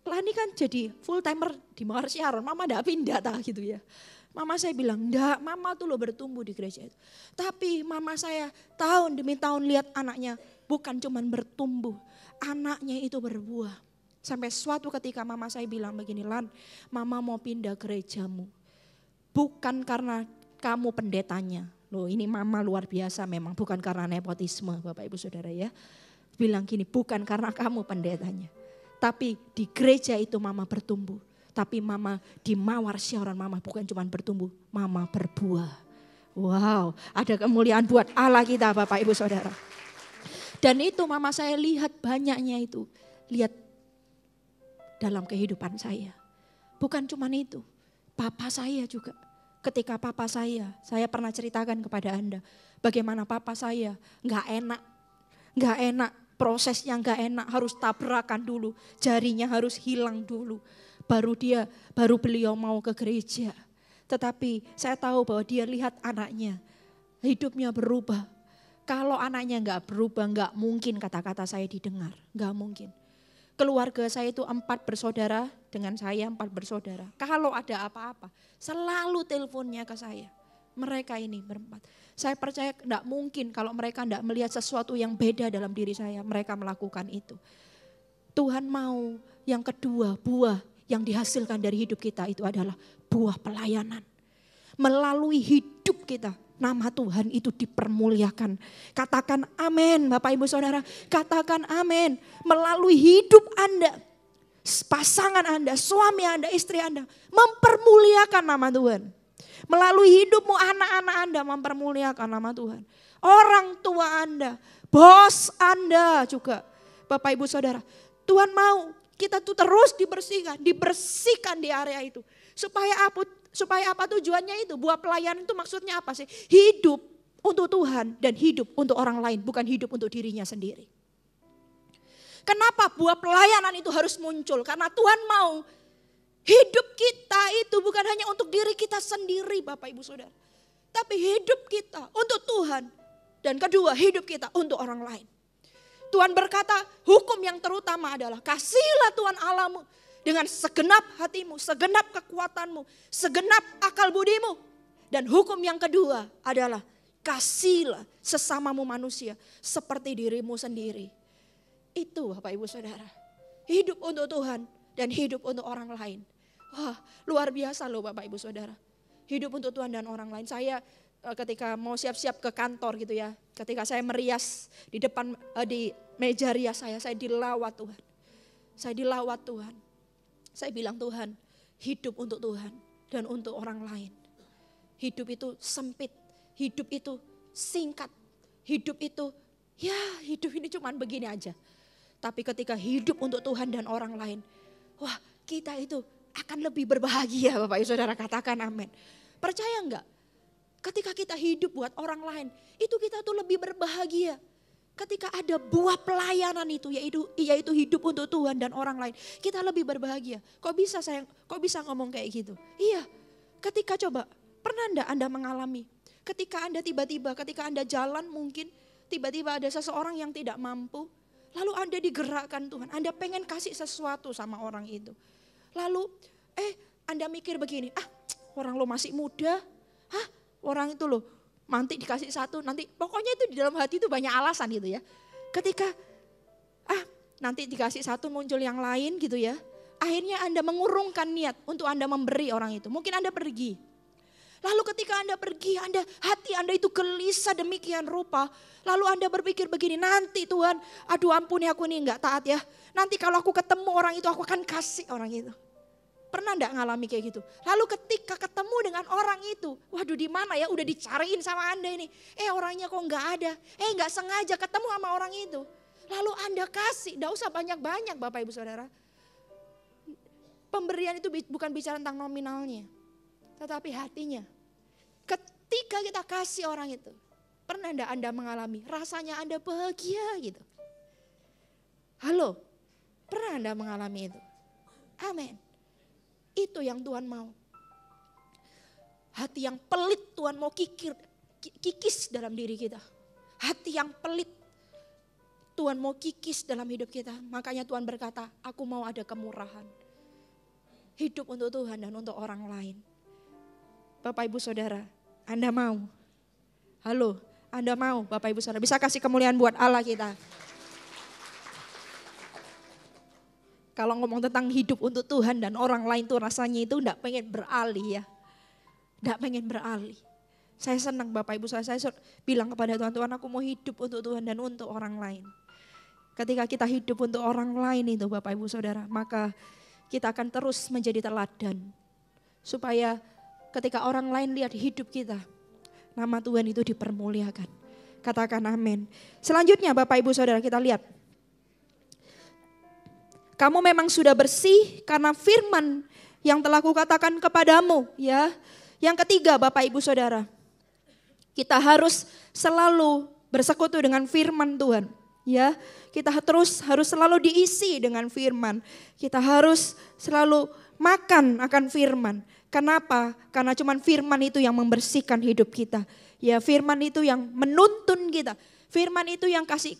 Lani kan jadi full timer di Mawar Syaron, Mama enggak pindah gitu ya. Mama saya bilang, enggak, Mama tuh loh bertumbuh di gereja itu. Tapi Mama saya tahun demi tahun lihat anaknya bukan cuman bertumbuh, anaknya itu berbuah. Sampai suatu ketika Mama saya bilang begini, Lan, Mama mau pindah gerejamu. Bukan karena kamu pendetanya. Loh ini Mama luar biasa memang, bukan karena nepotisme Bapak Ibu Saudara ya. Bilang gini, bukan karena kamu pendetanya. Tapi di gereja itu Mama bertumbuh. Tapi Mama di Mawar Syaron Mama bukan cuma bertumbuh, Mama berbuah. Wow, ada kemuliaan buat Allah kita Bapak Ibu Saudara. Dan itu Mama saya lihat banyaknya itu. Lihat dalam kehidupan saya. Bukan cuma itu, Papa saya juga. Ketika Papa saya pernah ceritakan kepada Anda. Bagaimana Papa saya gak enak. Prosesnya gak enak, harus tabrakan dulu, jarinya harus hilang dulu. Baru beliau mau ke gereja. Tetapi saya tahu bahwa dia lihat anaknya, hidupnya berubah. Kalau anaknya gak berubah, gak mungkin kata-kata saya didengar, gak mungkin. Keluarga saya itu 4 bersaudara, dengan saya 4 bersaudara. Kalau ada apa-apa, selalu teleponnya ke saya. Mereka ini berempat. Saya percaya tidak mungkin kalau mereka tidak melihat sesuatu yang beda dalam diri saya, mereka melakukan itu. Tuhan mau yang kedua, buah yang dihasilkan dari hidup kita itu adalah buah pelayanan. Melalui hidup kita, nama Tuhan itu dipermuliakan. Katakan amin Bapak Ibu Saudara, katakan amin. Melalui hidup Anda, pasangan Anda, suami Anda, istri Anda mempermuliakan nama Tuhan. Melalui hidupmu anak-anak Anda mempermuliakan nama Tuhan. Orang tua Anda, bos Anda juga. Bapak Ibu Saudara, Tuhan mau kita tuh terus dibersihkan di area itu. Supaya apa tujuannya itu? Buah pelayanan itu maksudnya apa sih? Hidup untuk Tuhan dan hidup untuk orang lain, bukan hidup untuk dirinya sendiri. Kenapa buah pelayanan itu harus muncul? Karena Tuhan mau hidup kita itu bukan hanya untuk diri kita sendiri Bapak Ibu Saudara. Tapi hidup kita untuk Tuhan. Dan kedua, hidup kita untuk orang lain. Tuhan berkata, hukum yang terutama adalah kasihilah Tuhan Allahmu dengan segenap hatimu, segenap kekuatanmu, segenap akal budimu. Dan hukum yang kedua adalah kasihilah sesamamu manusia seperti dirimu sendiri. Itu Bapak Ibu Saudara. Hidup untuk Tuhan dan hidup untuk orang lain. Wah, luar biasa loh Bapak Ibu Saudara. Hidup untuk Tuhan dan orang lain. Saya ketika mau siap-siap ke kantor gitu ya, ketika saya merias di depan di meja rias saya dilawat Tuhan. Saya dilawat Tuhan. Saya bilang Tuhan, hidup untuk Tuhan dan untuk orang lain. Hidup itu sempit, hidup itu singkat, hidup itu hidup ini cuman begini aja. Tapi ketika hidup untuk Tuhan dan orang lain, wah kita itu akan lebih berbahagia Bapak Ibu Saudara, katakan amin. Percaya enggak? Ketika kita hidup buat orang lain, itu kita tuh lebih berbahagia. Ketika ada buah pelayanan itu, yaitu hidup untuk Tuhan dan orang lain, kita lebih berbahagia. Kok bisa ngomong kayak gitu? Iya, ketika pernah enggak Anda mengalami? Ketika Anda ketika Anda jalan mungkin, tiba-tiba ada seseorang yang tidak mampu, lalu Anda digerakkan Tuhan, Anda pengen kasih sesuatu sama orang itu. Lalu Anda mikir begini, orang lo masih muda, orang itu loh nanti dikasih satu, nanti pokoknya itu di dalam hati itu banyak alasan gitu ya. Ketika nanti dikasih satu muncul yang lain gitu ya. Akhirnya Anda mengurungkan niat untuk Anda memberi orang itu. Mungkin Anda pergi. Lalu ketika Anda pergi, hati Anda itu gelisah demikian rupa. Lalu Anda berpikir begini, nanti Tuhan, aduh ampuni aku ini enggak taat ya. Nanti kalau aku ketemu orang itu aku akan kasih orang itu. Pernah enggak ngalami kayak gitu? Lalu ketika ketemu dengan orang itu, waduh di mana ya, udah dicariin sama Anda ini. Orangnya kok enggak ada, enggak sengaja ketemu sama orang itu. Lalu Anda kasih, enggak usah banyak-banyak Bapak Ibu Saudara. Pemberian itu bukan bicara tentang nominalnya, tetapi hatinya. Ketika kita kasih orang itu, pernah enggak Anda mengalami rasanya Anda bahagia gitu? Halo, pernah Anda mengalami itu? Amin. Itu yang Tuhan mau. Hati yang pelit Tuhan mau kikis dalam diri kita. Hati yang pelit Tuhan mau kikis dalam hidup kita. Makanya Tuhan berkata, aku mau ada kemurahan. Hidup untuk Tuhan dan untuk orang lain. Bapak Ibu Saudara, Anda mau? Halo, Anda mau Bapak Ibu Saudara? Bisa kasih kemuliaan buat Allah kita. Kalau ngomong tentang hidup untuk Tuhan dan orang lain tuh rasanya itu enggak pengen beralih ya. Enggak pengen beralih. Saya senang Bapak Ibu saya bilang kepada Tuhan, Tuhan aku mau hidup untuk Tuhan dan untuk orang lain. Ketika kita hidup untuk orang lain itu Bapak Ibu Saudara, maka kita akan terus menjadi teladan. Supaya ketika orang lain lihat hidup kita, nama Tuhan itu dipermuliakan. Katakan amin. Selanjutnya Bapak Ibu Saudara kita lihat. Kamu memang sudah bersih karena firman yang telah kukatakan kepadamu. Ya. Yang ketiga Bapak Ibu Saudara, kita harus selalu bersekutu dengan firman Tuhan. Ya, kita harus selalu diisi dengan firman. Kita harus selalu makan akan firman. Kenapa? Karena cuman firman itu yang membersihkan hidup kita. Ya, firman itu yang menuntun kita. Firman itu yang kasih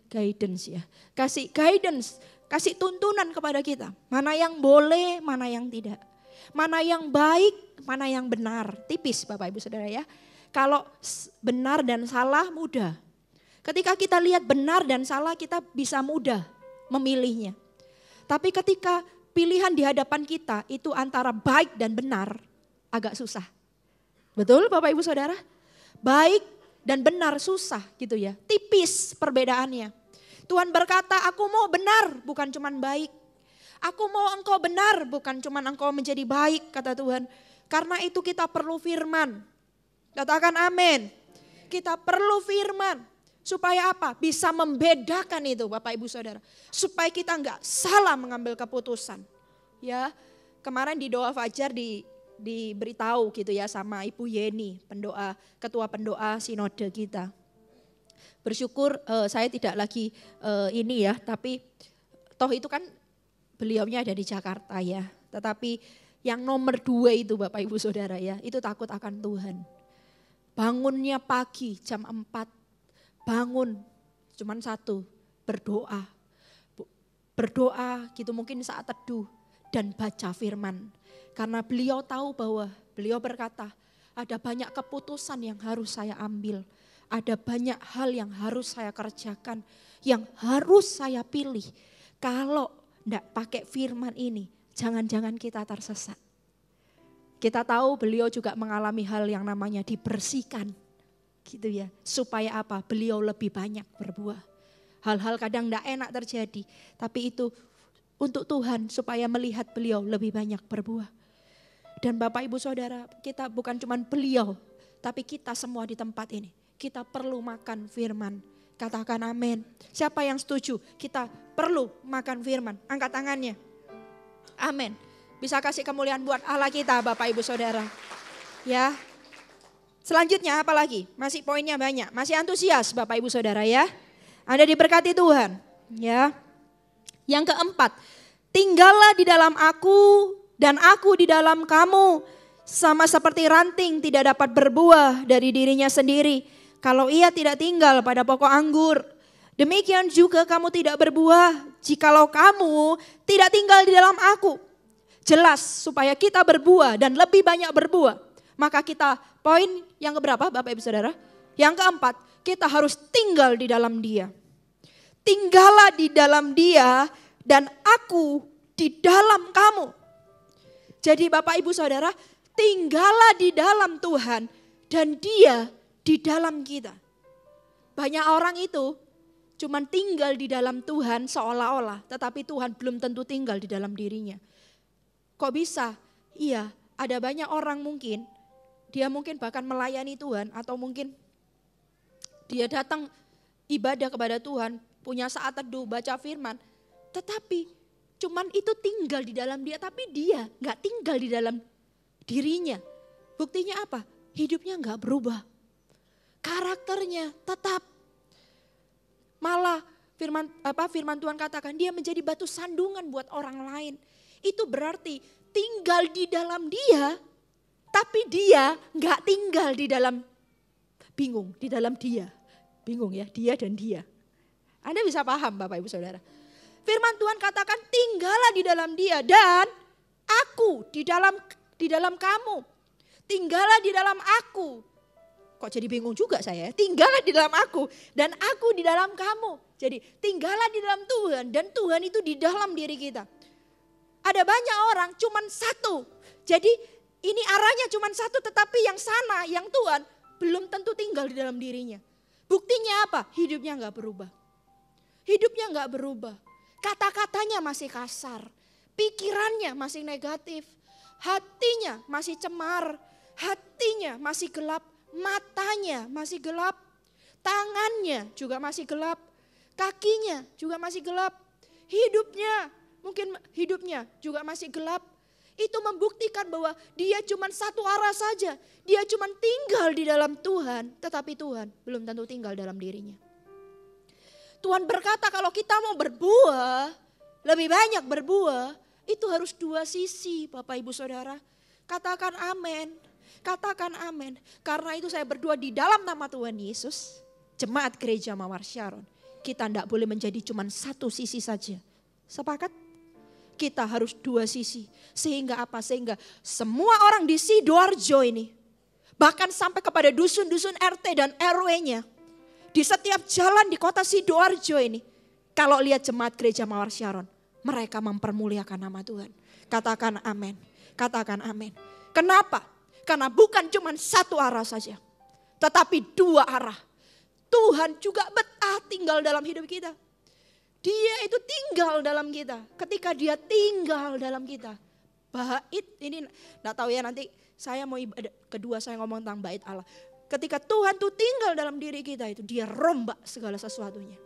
guidance ya. Kasih guidance, kasih tuntunan kepada kita. Mana yang boleh, mana yang tidak. Mana yang baik, mana yang benar. Tipis Bapak Ibu Saudara ya. Kalau benar dan salah mudah. Ketika kita lihat benar dan salah kita bisa mudah memilihnya. Tapi ketika pilihan di hadapan kita itu antara baik dan benar agak susah. Betul Bapak Ibu Saudara? Baik dan benar susah gitu ya. Tipis perbedaannya. Tuhan berkata aku mau benar bukan cuman baik. Aku mau engkau benar, bukan cuma engkau menjadi baik, kata Tuhan. Karena itu kita perlu firman. Katakan amin. Kita perlu firman. Supaya apa? Bisa membedakan itu Bapak Ibu Saudara. Supaya kita enggak salah mengambil keputusan. Ya, kemarin di doa fajar diberitahu gitu ya sama Ibu Yeni, ketua pendoa sinode kita. Bersyukur saya tidak lagi ini ya, tapi toh itu kan beliaunya ada di Jakarta ya. Tetapi yang nomor 2 itu Bapak Ibu Saudara ya, itu takut akan Tuhan. Bangunnya pagi jam 4, bangun cuman satu, berdoa. Berdoa gitu mungkin saat teduh dan baca firman. Karena beliau tahu bahwa beliau berkata, ada banyak keputusan yang harus saya ambil. Ada banyak hal yang harus saya kerjakan, yang harus saya pilih. Kalau tidak pakai firman ini, jangan-jangan kita tersesat. Kita tahu beliau juga mengalami hal yang namanya dibersihkan. Gitu ya, supaya apa? Beliau lebih banyak berbuah. Hal-hal kadang tidak enak terjadi, tapi itu untuk Tuhan supaya melihat beliau lebih banyak berbuah. Dan Bapak Ibu Saudara, kita bukan cuma beliau, tapi kita semua di tempat ini. Kita perlu makan firman. Katakan amin. Siapa yang setuju? Kita perlu makan firman. Angkat tangannya. Amin. Bisa kasih kemuliaan buat Allah kita Bapak Ibu Saudara. Ya. Selanjutnya apa lagi? Masih poinnya banyak. Masih antusias Bapak Ibu Saudara ya. Anda diberkati Tuhan. Ya. Yang keempat. Tinggallah di dalam aku dan aku di dalam kamu. Sama seperti ranting tidak dapat berbuah dari dirinya sendiri. Kalau ia tidak tinggal pada pokok anggur, demikian juga kamu tidak berbuah jikalau kamu tidak tinggal di dalam aku. Jelas supaya kita berbuah dan lebih banyak berbuah. Maka kita poin yang keberapa Bapak Ibu Saudara? Yang keempat, kita harus tinggal di dalam Dia. Tinggallah di dalam Dia dan aku di dalam kamu. Jadi Bapak Ibu Saudara, tinggallah di dalam Tuhan dan Dia di dalam kita. Banyak orang itu cuman tinggal di dalam Tuhan seolah-olah, tetapi Tuhan belum tentu tinggal di dalam dirinya. Kok bisa? Iya, ada banyak orang mungkin, dia mungkin bahkan melayani Tuhan atau mungkin dia datang ibadah kepada Tuhan, punya saat teduh, baca firman, tetapi cuman itu tinggal di dalam dia, tapi dia gak tinggal di dalam dirinya. Buktinya apa? Hidupnya gak berubah. Karakternya tetap. Malah firman Tuhan katakan dia menjadi batu sandungan buat orang lain. Itu berarti tinggal di dalam dia, tapi dia gak tinggal di dalam bingung, di dalam dia. Bingung ya, dia dan dia. Anda bisa paham Bapak Ibu Saudara. Firman Tuhan katakan tinggallah di dalam dia dan aku di dalam kamu. Tinggallah di dalam aku. Kok jadi bingung juga saya, tinggallah di dalam aku dan aku di dalam kamu. Jadi tinggallah di dalam Tuhan dan Tuhan itu di dalam diri kita. Ada banyak orang cuman satu, jadi ini arahnya cuman satu tetapi yang sana, yang Tuhan belum tentu tinggal di dalam dirinya. Buktinya apa? Hidupnya gak berubah. Hidupnya gak berubah, kata-katanya masih kasar, pikirannya masih negatif, hatinya masih cemar, hatinya masih gelap. Matanya masih gelap, tangannya juga masih gelap, kakinya juga masih gelap, hidupnya juga masih gelap. Itu membuktikan bahwa dia cuma satu arah saja, dia cuma tinggal di dalam Tuhan, tetapi Tuhan belum tentu tinggal dalam dirinya. Tuhan berkata kalau kita mau berbuah, lebih banyak berbuah, itu harus dua sisi Bapak Ibu Saudara. Katakan amin. Katakan amin. Karena itu saya berdoa di dalam nama Tuhan Yesus. Jemaat Gereja Mawar Sharon. Kita tidak boleh menjadi cuma satu sisi saja. Sepakat? Kita harus dua sisi. Sehingga apa? Sehingga semua orang di Sidoarjo ini. Bahkan sampai kepada dusun-dusun RT dan RW-nya. Di setiap jalan di kota Sidoarjo ini. Kalau lihat jemaat Gereja Mawar Sharon. Mereka mempermuliakan nama Tuhan. Katakan amin. Katakan amin. Kenapa? Karena bukan cuma satu arah saja, tetapi dua arah. Tuhan juga betah tinggal dalam hidup kita. Dia itu tinggal dalam kita. Ketika dia tinggal dalam kita. Bait ini enggak tahu ya, nanti saya mau ibadah kedua saya ngomong tentang bait Allah. Ketika Tuhan tuh tinggal dalam diri kita itu, dia rombak segala sesuatunya.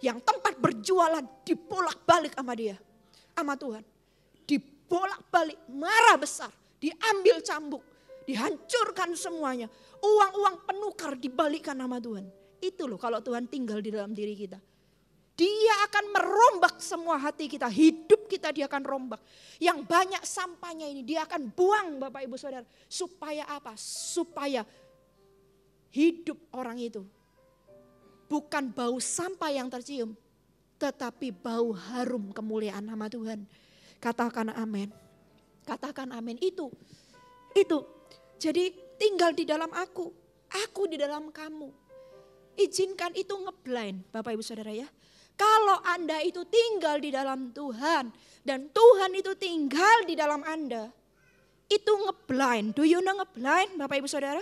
Yang tempat berjualan dibolak-balik sama dia. Sama Tuhan. Dibolak-balik, marah besar, diambil cambuk, dihancurkan semuanya. Uang-uang penukar dibalikkan sama Tuhan. Itu loh kalau Tuhan tinggal di dalam diri kita. Dia akan merombak semua hati kita, hidup kita dia akan rombak. Yang banyak sampahnya ini dia akan buang Bapak Ibu Saudara. Supaya apa? Supaya hidup orang itu bukan bau sampah yang tercium, tetapi bau harum kemuliaan nama Tuhan. Katakan amin. Katakan amin. Itu. Jadi tinggal di dalam aku di dalam kamu. Izinkan itu ngeblind Bapak Ibu Saudara ya. Kalau Anda itu tinggal di dalam Tuhan dan Tuhan itu tinggal di dalam Anda, itu ngeblind. Do you know ngeblind Bapak Ibu Saudara?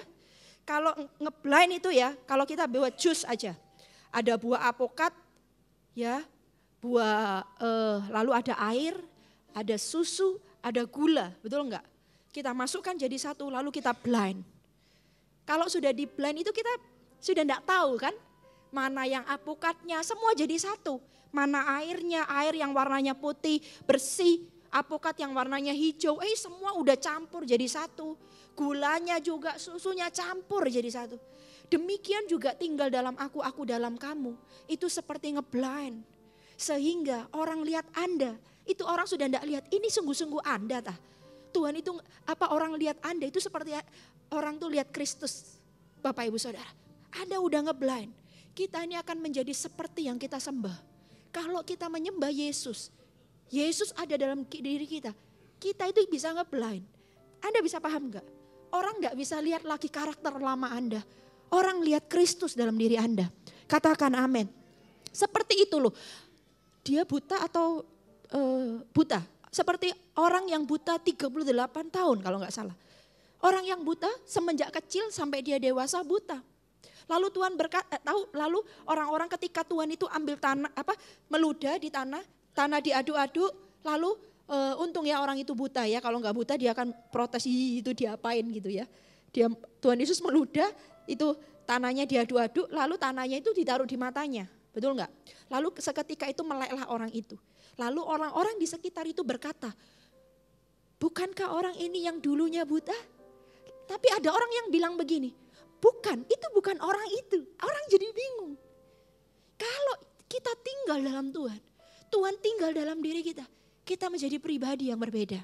Kalau ngeblind itu ya, kalau kita bawa jus aja. Ada buah apokat, ya, lalu ada air, ada susu, ada gula, betul enggak? Kita masukkan jadi satu, lalu kita blind. Kalau sudah di blind itu kita sudah enggak tahu kan? Mana yang apokatnya, semua jadi satu. Mana airnya, air yang warnanya putih, bersih, apokat yang warnanya hijau, semua udah campur jadi satu. Gulanya juga, susunya campur jadi satu. Demikian juga tinggal dalam aku dalam kamu. Itu seperti ngeblind. Sehingga orang lihat Anda, itu orang sudah tidak lihat, ini sungguh-sungguh Anda tah. Tuhan itu, orang lihat Anda itu seperti orang tuh lihat Kristus. Bapak Ibu Saudara, Anda udah ngeblind. Kita ini akan menjadi seperti yang kita sembah. Kalau kita menyembah Yesus, Yesus ada dalam diri kita. Kita itu bisa ngeblind. Anda bisa paham enggak? Orang enggak bisa lihat lagi karakter lama Anda. Orang lihat Kristus dalam diri Anda. Katakan amin. Seperti itu loh. Dia buta atau buta. Seperti orang yang buta 38 tahun kalau enggak salah. Orang yang buta semenjak kecil sampai dia dewasa buta. Lalu Tuhan berkata, lalu orang-orang ketika Tuhan itu ambil tanah, meludah di tanah diaduk-aduk, lalu untung ya orang itu buta ya, kalau nggak buta dia akan protes itu diapain gitu ya. Tuhan Yesus meludah, itu tanahnya diaduk-aduk, lalu tanahnya itu ditaruh di matanya, betul nggak? Lalu seketika itu meleklah orang itu. Lalu orang-orang di sekitar itu berkata, bukankah orang ini yang dulunya buta? Tapi ada orang yang bilang begini, bukan, itu bukan orang itu. Orang jadi bingung. Kalau kita tinggal dalam Tuhan, Tuhan tinggal dalam diri kita. Kita menjadi pribadi yang berbeda.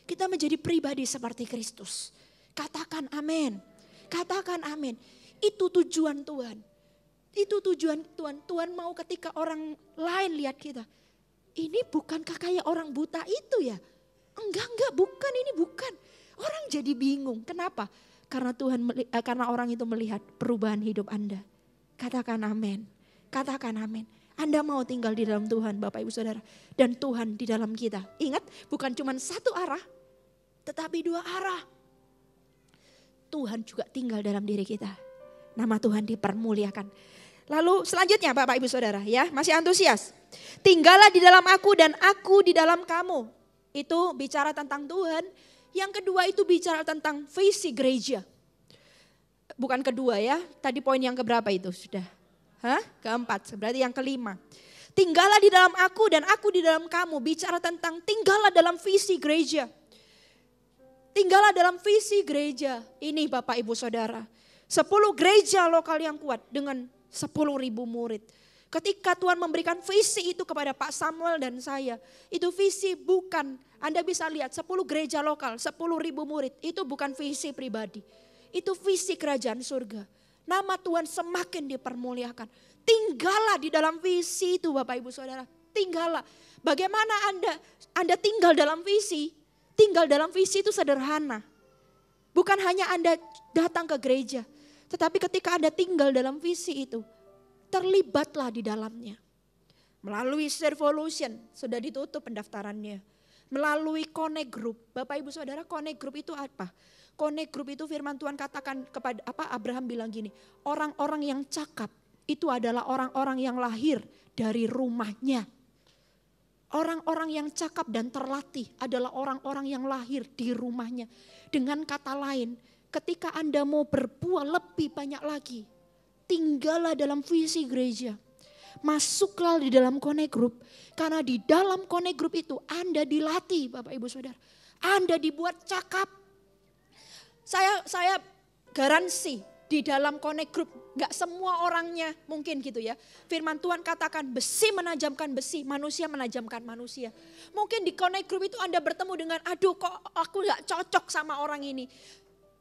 Kita menjadi pribadi seperti Kristus. Katakan amin. Katakan amin. Itu tujuan Tuhan. Itu tujuan Tuhan. Tuhan mau ketika orang lain lihat kita. Ini bukankah kayak orang buta itu ya? Enggak, bukan, ini bukan. Orang jadi bingung. Kenapa? Karena orang itu melihat perubahan hidup Anda. Katakan amin. Katakan amin. Anda mau tinggal di dalam Tuhan Bapak Ibu Saudara. Dan Tuhan di dalam kita. Ingat bukan cuma satu arah. Tetapi dua arah. Tuhan juga tinggal dalam diri kita. Nama Tuhan dipermuliakan. Lalu selanjutnya Bapak Ibu Saudara ya. Masih antusias. Tinggallah di dalam aku dan aku di dalam kamu. Itu bicara tentang Tuhan. Yang kedua itu bicara tentang visi gereja. Bukan kedua ya, tadi poin yang keberapa itu sudah? Keempat, berarti yang kelima. Tinggallah di dalam aku dan aku di dalam kamu. Bicara tentang tinggallah dalam visi gereja. Tinggallah dalam visi gereja. Ini Bapak Ibu Saudara. 10 gereja lokal yang kuat dengan 10.000 murid. Ketika Tuhan memberikan visi itu kepada Pak Samuel dan saya. Itu visi bukan, Anda bisa lihat 10 gereja lokal, 10.000 murid. Itu bukan visi pribadi. Itu visi kerajaan surga. Nama Tuhan semakin dipermuliakan. Tinggallah di dalam visi itu Bapak Ibu Saudara. Tinggallah. Bagaimana Anda tinggal dalam visi? Tinggal dalam visi itu sederhana. Bukan hanya Anda datang ke gereja. Tetapi ketika Anda tinggal dalam visi itu. Terlibatlah di dalamnya. Melalui Servolution, sudah ditutup pendaftarannya. Melalui Connect Group. Bapak Ibu Saudara, Connect Group itu apa? Connect Group itu firman Tuhan katakan kepada Abraham bilang gini, orang-orang yang cakap itu adalah orang-orang yang lahir dari rumahnya. Orang-orang yang cakap dan terlatih adalah orang-orang yang lahir di rumahnya. Dengan kata lain, ketika Anda mau berbuah lebih banyak lagi, tinggallah dalam visi gereja. Masuklah di dalam connect group. Karena di dalam connect group itu Anda dilatih Bapak Ibu Saudara. Anda dibuat cakap. Saya garansi di dalam connect group, gak semua orangnya mungkin gitu ya. Firman Tuhan katakan besi menajamkan besi, manusia menajamkan manusia. Mungkin di connect group itu Anda bertemu dengan, aduh kok aku gak cocok sama orang ini.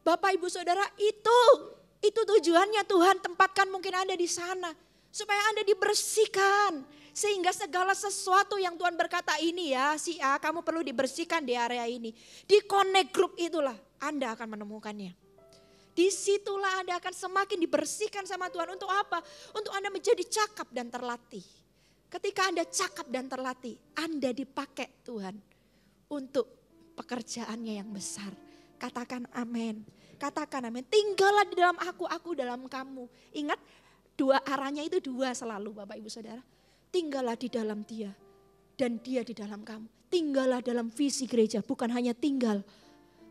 Bapak Ibu Saudara, itu tujuannya Tuhan tempatkan mungkin Anda di sana. Supaya Anda dibersihkan. Sehingga segala sesuatu yang Tuhan berkata ini ya, si A kamu perlu dibersihkan di area ini. Di connect group itulah Anda akan menemukannya. Disitulah Anda akan semakin dibersihkan sama Tuhan. Untuk apa? Untuk Anda menjadi cakap dan terlatih. Ketika Anda cakap dan terlatih, Anda dipakai Tuhan untuk pekerjaannya yang besar. Katakan amin. Katakan amin. Tinggallah di dalam aku dalam kamu. Ingat, dua arahnya itu dua selalu Bapak Ibu Saudara. Tinggallah di dalam dia dan dia di dalam kamu. Tinggallah dalam visi gereja, bukan hanya tinggal.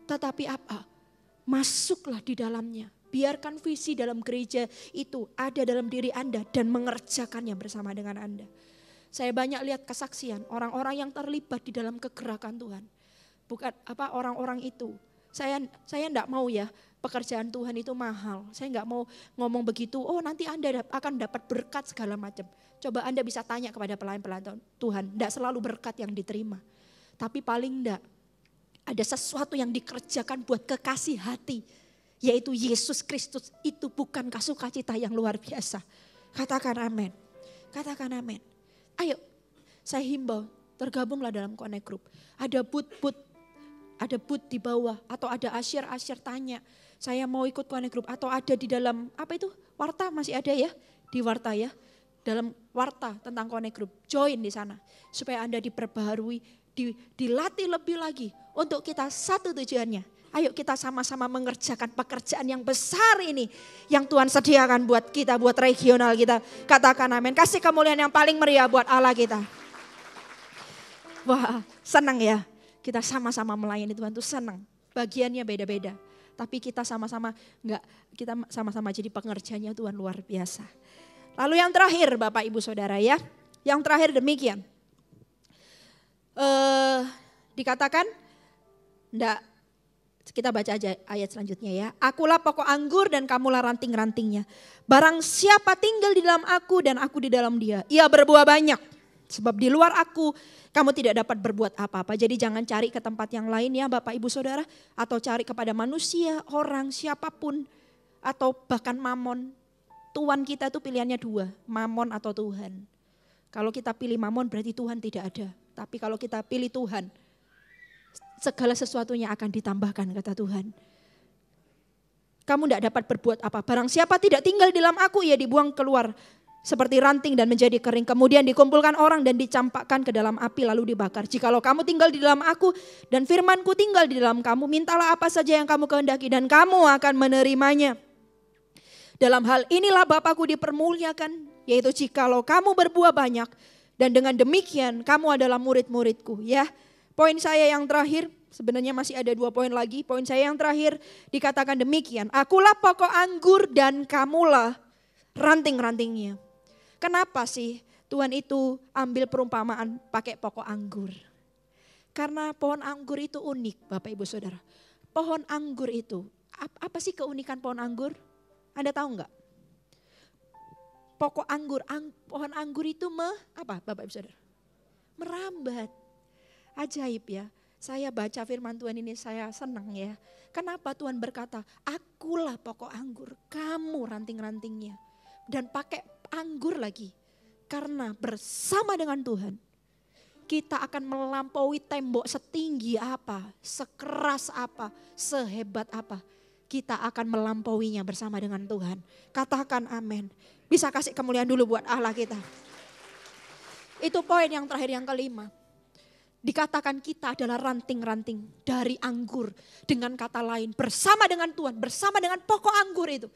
Tetapi apa? Masuklah di dalamnya. Biarkan visi dalam gereja itu ada dalam diri Anda dan mengerjakannya bersama dengan Anda. Saya banyak lihat kesaksian orang-orang yang terlibat di dalam kegerakan Tuhan. Bukan orang-orang itu. Saya enggak mau ya pekerjaan Tuhan itu mahal. Saya enggak mau ngomong begitu, oh nanti Anda akan dapat berkat segala macam. Coba Anda bisa tanya kepada pelayan-pelayan Tuhan. Enggak selalu berkat yang diterima. Tapi paling enggak ada sesuatu yang dikerjakan buat kekasih hati. Yaitu Yesus Kristus. Itu bukankah sukacita yang luar biasa. Katakan amin. Katakan amin. Ayo saya himbau tergabunglah dalam connect group. Ada booth di bawah. Atau ada asyir tanya. Saya mau ikut connect group. Atau ada di dalam warta masih ada ya. Di warta ya. Dalam warta tentang connect group. Join di sana. Supaya Anda diperbaharui. Dilatih lebih lagi untuk kita satu tujuannya. Ayo kita sama-sama mengerjakan pekerjaan yang besar ini. Yang Tuhan sediakan buat kita, buat regional kita. Katakan amin. Kasih kemuliaan yang paling meriah buat Allah kita. Wah, senang ya. Kita sama-sama melayani Tuhan itu senang. Bagiannya beda-beda. Tapi kita sama-sama jadi pengerjanya Tuhan luar biasa. Lalu yang terakhir Bapak Ibu Saudara ya. Yang terakhir demikian. Dikatakan, kita baca aja ayat selanjutnya ya. Akulah pokok anggur dan kamulah ranting-rantingnya. Barang siapa tinggal di dalam aku dan aku di dalam dia, ia berbuah banyak. Sebab di luar aku kamu tidak dapat berbuat apa-apa. Jadi jangan cari ke tempat yang lain ya Bapak Ibu Saudara. Atau cari kepada manusia, orang, siapapun. Atau bahkan mamon. Tuhan kita itu pilihannya dua, mamon atau Tuhan. Kalau kita pilih mamon berarti Tuhan tidak ada. Tapi kalau kita pilih Tuhan, segala sesuatunya akan ditambahkan kata Tuhan. Kamu tidak dapat berbuat apa. Barang siapa tidak tinggal di dalam aku, ia dibuang keluar seperti ranting dan menjadi kering. Kemudian dikumpulkan orang dan dicampakkan ke dalam api lalu dibakar. Jikalau kamu tinggal di dalam aku dan firmanku tinggal di dalam kamu, mintalah apa saja yang kamu kehendaki dan kamu akan menerimanya. Dalam hal inilah Bapakku dipermuliakan, yaitu jikalau kamu berbuah banyak. Dan dengan demikian kamu adalah murid-muridku ya. Poin saya yang terakhir, sebenarnya masih ada 2 poin lagi. Poin saya yang terakhir dikatakan demikian. Akulah pokok anggur dan kamulah ranting-rantingnya. Kenapa sih Tuhan itu ambil perumpamaan pakai pokok anggur? Karena pohon anggur itu unik Bapak Ibu Saudara. Pohon anggur itu, apa sih keunikan pohon anggur? Anda tahu enggak? Pokok anggur, pohon anggur itu apa Bapak Ibu Saudara? Merambat. Ajaib ya. Saya baca firman Tuhan ini saya senang ya. Kenapa Tuhan berkata, akulah pokok anggur, kamu ranting-rantingnya. Dan pakai anggur lagi. Karena bersama dengan Tuhan, kita akan melampaui tembok setinggi apa, sekeras apa, sehebat apa. Kita akan melampauinya bersama dengan Tuhan. Katakan amin. Bisa kasih kemuliaan dulu buat Allah kita. Itu poin yang terakhir yang kelima. Dikatakan kita adalah ranting-ranting dari anggur. Dengan kata lain bersama dengan Tuhan, bersama dengan pokok anggur itu.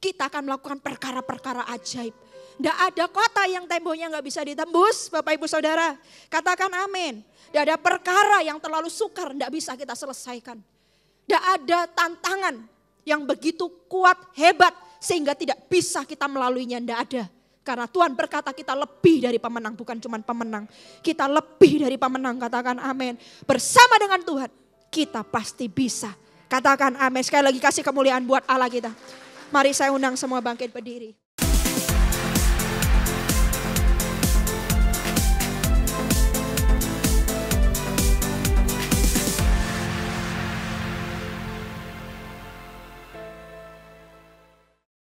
kita akan melakukan perkara-perkara ajaib. Tidak ada kota yang temboknya nggak bisa ditembus, Bapak Ibu Saudara. Katakan amin. Tidak ada perkara yang terlalu sukar, tidak bisa kita selesaikan. Tidak ada tantangan yang begitu kuat, hebat, sehingga tidak bisa kita melaluinya, tidak ada. Karena Tuhan berkata kita lebih dari pemenang, bukan cuma pemenang. Kita lebih dari pemenang, katakan amin. Bersama dengan Tuhan, kita pasti bisa. Katakan amin. Sekali lagi kasih kemuliaan buat Allah kita. Mari saya undang semua bangkit berdiri.